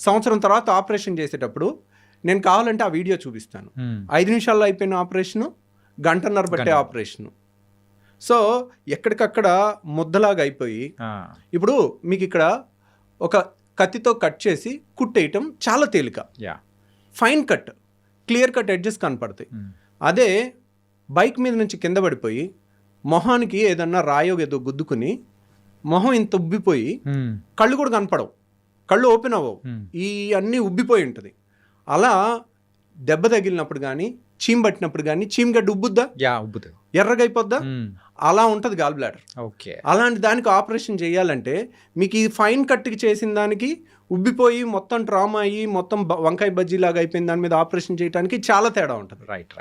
సంవత్సరం తర్వాత ఆపరేషన్ చేసేటప్పుడు నేను కావాలంటే ఆ వీడియో చూపిస్తాను. 5 నిమిషాల్లో అయిపోయిన ఆపరేషను, గంటన్నర పట్టే ఆపరేషను. సో ఎక్కడికక్కడ ముద్దలాగా అయిపోయి ఇప్పుడు మీకు ఇక్కడ ఒక కత్తితో కట్ చేసి కుట్టేయటం చాలా తేలిక. Fine cut, clear cut edges కనపడతాయి. అదే బైక్ మీద నుంచి కింద పడిపోయి మొహానికి ఏదన్నా రాయో ఏదో గుద్దుకుని మొహం ఇంత ఉబ్బిపోయి కళ్ళు కూడా కనపడవు, కళ్ళు ఓపెన్ అవ్వవు, ఈ అన్నీ ఉబ్బిపోయి ఉంటుంది. అలా దెబ్బ తగిలినప్పుడు కానీ చీమ్ పట్టినప్పుడు కానీ చీమగడ్డ ఉబ్బుద్దా, ఎర్రగా అయిపోద్దా, అలా ఉంటుంది గాల్ బ్లాడర్. ఓకే. అలాంటి దానికి ఆపరేషన్ చేయాలంటే మీకు ఈ ఫైన్ కట్కి చేసిన దానికి ఉబ్బిపోయి మొత్తం ట్రామా అయ్యి మొత్తం వంకాయ బజ్జీ లాగా అయిపోయిన దాని మీద ఆపరేషన్ చేయడానికి చాలా తేడా ఉంటుంది. Right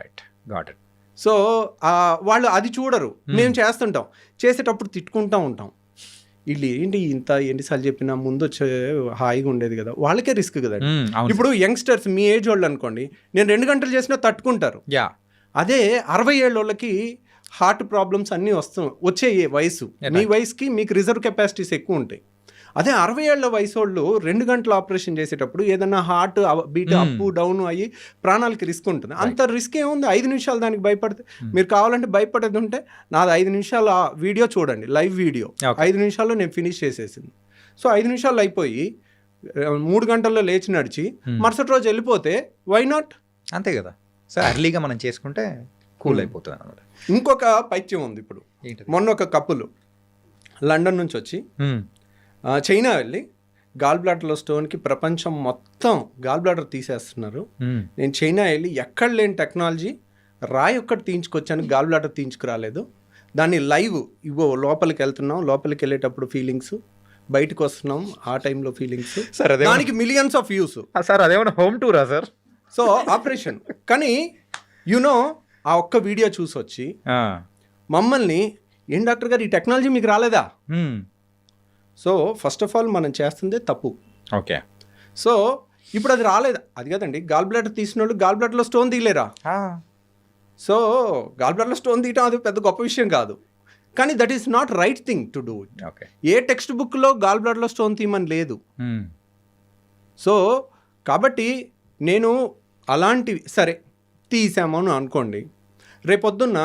got it. సో వాళ్ళు అది చూడరు. మేము చేస్తుంటాం, చేసేటప్పుడు తిట్టుకుంటూ ఉంటాం. వీళ్ళు ఏంటి ఇంత ఎన్నిసార్లు చెప్పినా ముందు వచ్చే హాయిగా ఉండేది కదా, వాళ్ళకే రిస్క్ కదా. ఇప్పుడు యంగ్స్టర్స్ మీ ఏజ్ వాళ్ళు అనుకోండి, నేను 2 గంటలు చేసినా తట్టుకుంటారు. అదే 60 ఏళ్ళ వాళ్ళకి హార్ట్ ప్రాబ్లమ్స్ అన్నీ వచ్చే వయసు. మీ వయసుకి మీకు రిజర్వ్ కెపాసిటీస్ ఎక్కువ ఉంటాయి. అదే 60 ఏళ్ల వయసు వాళ్ళు 2 గంటలు ఆపరేషన్ చేసేటప్పుడు ఏదన్నా హార్ట్ బీట్ అప్ డౌన్ అయ్యి ప్రాణాలకి రిస్క్ ఉంటుంది. అంత రిస్క్ ఏముంది, 5 నిమిషాలు దానికి భయపడితే. మీరు కావాలంటే భయపడేది ఉంటే నాది 5 నిమిషాల వీడియో చూడండి, లైవ్ వీడియో 5 నిమిషాల్లో నేను ఫినిష్ చేసేసింది. సో 5 నిమిషాలు అయిపోయి 3 గంటల్లో లేచి నడిచి మరుసటి రోజు వెళ్ళిపోతే వై నాట్? అంతే కదా. సో ఎర్లీగా మనం చేసుకుంటే కూల్ అయిపోతుంది అన్నమాట. ఇంకొక పైత్యం ఉంది. ఇప్పుడు మొన్న ఒక కప్పులు లండన్ నుంచి వచ్చి చైనా వెళ్ళి గాల్ బ్లాడర్లో స్టోన్కి ప్రపంచం మొత్తం గాల్ బ్లాడర్ తీసేస్తున్నారు. నేను చైనా వెళ్ళి ఎక్కడ లేని టెక్నాలజీ రాయి ఒక్కటి తీయించుకొచ్చాను, గాల్ బ్లాడర్ తీయించుకురాలేదు. దాన్ని లైవ్ ఇవో లోపలికి వెళ్తున్నాం, లోపలికి వెళ్ళేటప్పుడు ఫీలింగ్స్, బయటకు వస్తున్నాం ఆ టైంలో ఫీలింగ్స్. సార్ దానికి మిలియన్స్ ఆఫ్ వ్యూస్. సార్ అదేమన్నా హోమ్ టూరా సార్? సో ఆపరేషన్ కానీ యునో ఆ ఒక్క వీడియో చూసి వచ్చి మమ్మల్ని, ఏం డాక్టర్ గారు ఈ టెక్నాలజీ మీకు రాలేదా? సో ఫస్ట్ ఆఫ్ ఆల్ మనం చేస్తుందే తప్పు. ఓకే. సో ఇప్పుడు అది రాలేదా, అది కదండి గాల్ బ్లాడర్ తీసిన వాళ్ళు గాల్ బ్లాడర్లో స్టోన్ తీయలేరా? సో గాల్ బ్లాడర్లో స్టోన్ తీయటం అది పెద్ద గొప్ప విషయం కాదు, కానీ that is not right thing to do it. ఏ టెక్స్ట్ బుక్లో గాల్ బ్లాడర్లో స్టోన్ తీయమని లేదు. సో కాబట్టి నేను అలాంటివి సరే తీసాము అని అనుకోండి, రేపొద్దున్న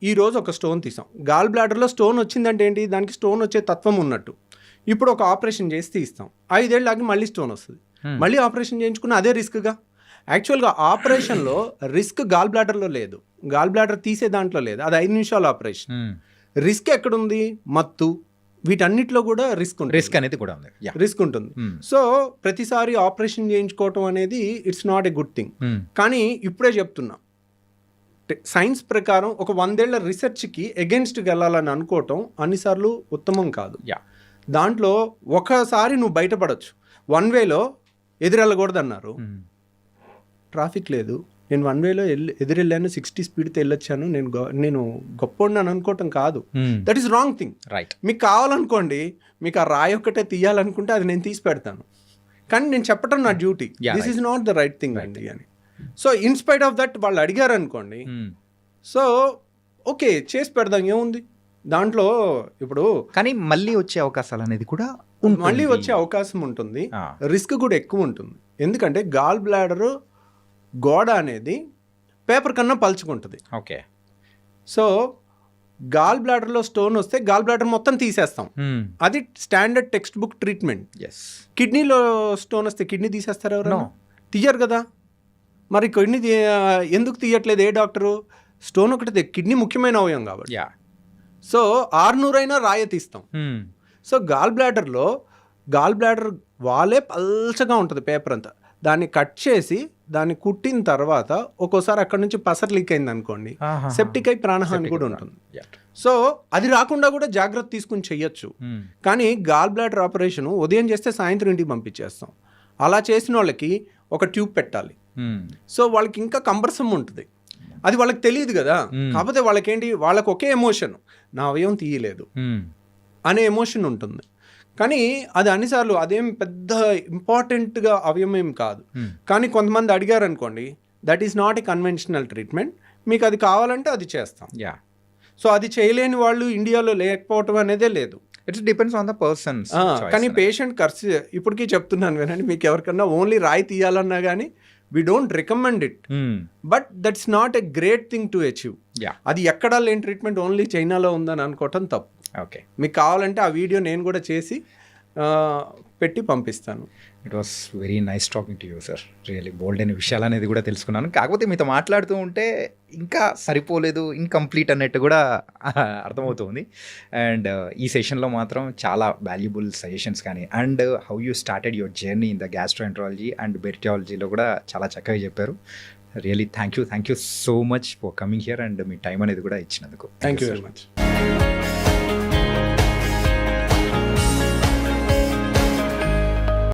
ఈరోజు ఒక స్టోన్ తీసాం, గాల్ బ్లాడర్లో స్టోన్ వచ్చిందంటే ఏంటి, దానికి స్టోన్ వచ్చే తత్వం ఉన్నట్టు. ఇప్పుడు ఒక ఆపరేషన్ చేసి తీస్తాం, 5 ఏళ్ళు ఆగి మళ్ళీ స్టోన్ వస్తుంది, మళ్ళీ ఆపరేషన్ చేయించుకున్న అదే రిస్క్గా. యాక్చువల్గా ఆపరేషన్లో రిస్క్ గాల్ బ్లాడర్లో లేదు, గాల్ బ్లాడర్ తీసే దాంట్లో లేదు, అది 5 నిమిషాల ఆపరేషన్. రిస్క్ ఎక్కడుంది? మత్తు, వీటన్నిటిలో కూడా రిస్క్ అనేది కూడా ఉంది, రిస్క్ ఉంటుంది. సో ప్రతిసారి ఆపరేషన్ చేయించుకోవటం అనేది it's not a good thing. కానీ ఇప్పుడే చెప్తున్నా, సైన్స్ ప్రకారం ఒక 100 ఏళ్ల రీసెర్చ్కి ఎగెన్స్ట్కి వెళ్ళాలని అనుకోవటం అన్నిసార్లు ఉత్తమం కాదు. దాంట్లో ఒకసారి నువ్వు బయటపడవచ్చు. 1 వేలో ఎదురెళ్ళకూడదు అన్నారు, ట్రాఫిక్ లేదు, నేను 1 వేలో ఎదురెళ్ళాను, 60 స్పీడ్తో వెళ్ళొచ్చాను, నేను గొప్ప అనుకోవటం కాదు. That is wrong thing. Right. మీకు కావాలనుకోండి, మీకు ఆ రాయి ఒక్కటే తీయాలనుకుంటే అది నేను తీసి పెడతాను, కానీ నేను చెప్పటం నా duty. This is not the right thing అండి అని. సో ఇన్స్పైట్ ఆఫ్ దట్ వాళ్ళు అడిగారు అనుకోండి, సో ఓకే చేసి పెడదాం, ఏముంది దాంట్లో. ఇప్పుడు కానీ మళ్ళీ వచ్చే అవకాశాలు అనేది కూడా మళ్ళీ వచ్చే అవకాశం ఉంటుంది, రిస్క్ కూడా ఎక్కువ ఉంటుంది. ఎందుకంటే గాల్ బ్లాడర్ గోడ అనేది పేపర్ కన్నా పలుచుకుంటుంది. ఓకే. సో గాల్ బ్లాడర్లో స్టోన్ వస్తే గాల్ బ్లాడర్ మొత్తం తీసేస్తాం, అది స్టాండర్డ్ టెక్స్ట్ బుక్ ట్రీట్మెంట్. కిడ్నీలో స్టోన్ వస్తే కిడ్నీ తీసేస్తారు ఎవరు? తీయరు కదా. మరి కిడ్నీ ఎందుకు తీయట్లేదు ఏ డాక్టరు? స్టోన్ ఒకటి, కిడ్నీ ముఖ్యమైన అవయవం కాబట్టి. సో 600 అయినా రాయ తీస్తాం. సో గాల్ బ్లాడర్ వాలే పల్చగా ఉంటుంది పేపర్ అంతా, దాన్ని కట్ చేసి దాన్ని కుట్టిన తర్వాత ఒక్కోసారి అక్కడ నుంచి పసర్ లీక్ అయింది అనుకోండి, సెప్టిక్ అయి ప్రాణహాని కూడా ఉంటుంది. సో అది రాకుండా కూడా జాగ్రత్త తీసుకుని చెయ్యొచ్చు. కానీ గాల్ బ్లాడర్ ఆపరేషన్ ఉదయం చేస్తే సాయంత్రం ఇంటికి పంపించేస్తాం. అలా చేసిన వాళ్ళకి ఒక ట్యూబ్ పెట్టాలి. సో వాళ్ళకి ఇంకా కంబర్సమ్ ఉంటుంది, అది వాళ్ళకి తెలియదు కదా. కాకపోతే వాళ్ళకేంటి, వాళ్ళకి ఒకే ఎమోషన్, నా అవయవం తీయలేదు అనే ఎమోషన్ ఉంటుంది. కానీ అది అన్నిసార్లు అదేం పెద్ద ఇంపార్టెంట్గా అవయవం కాదు. కానీ కొంతమంది అడిగారు అనుకోండి, that is not a conventional treatment, మీకు అది కావాలంటే అది చేస్తాం. యా, సో అది చేయలేని వాళ్ళు ఇండియాలో లేకపోవటం అనేదే లేదు. It's depends on the persons. కానీ పేషెంట్ ఖర్చు ఇప్పటికీ చెప్తున్నాను వినండి, మీకు ఎవరికన్నా ఓన్లీ రాయి తీయాలన్నా కానీ we don't recommend it, but that's not a great thing to achieve. అది ఎక్కడా లేని ట్రీట్మెంట్ ఓన్లీ చైనాలో ఉందని అనుకోవటం తప్పు. ఓకే, మీకు కావాలంటే ఆ వీడియో నేను కూడా చేసి పెట్టి పంపిస్తాను. It was very nice talking to you sir. Really bold అయిన విషయాలు అనేది కూడా తెలుసుకున్నాను. కాకపోతే మీతో మాట్లాడుతూ ఉంటే ఇంకా సరిపోలేదు, ఇంకంప్లీట్ అన్నట్టు కూడా అర్థమవుతుంది. అండ్ ఈ సెషన్లో మాత్రం చాలా వాల్యుబుల్ సజెషన్స్ కానీ and how you started your journey in the gastroenterology and బెర్టియాలజీలో కూడా చాలా చక్కగా చెప్పారు. Really thank you so much for coming here and మీ టైం అనేది కూడా ఇచ్చినందుకు. Thank you very much.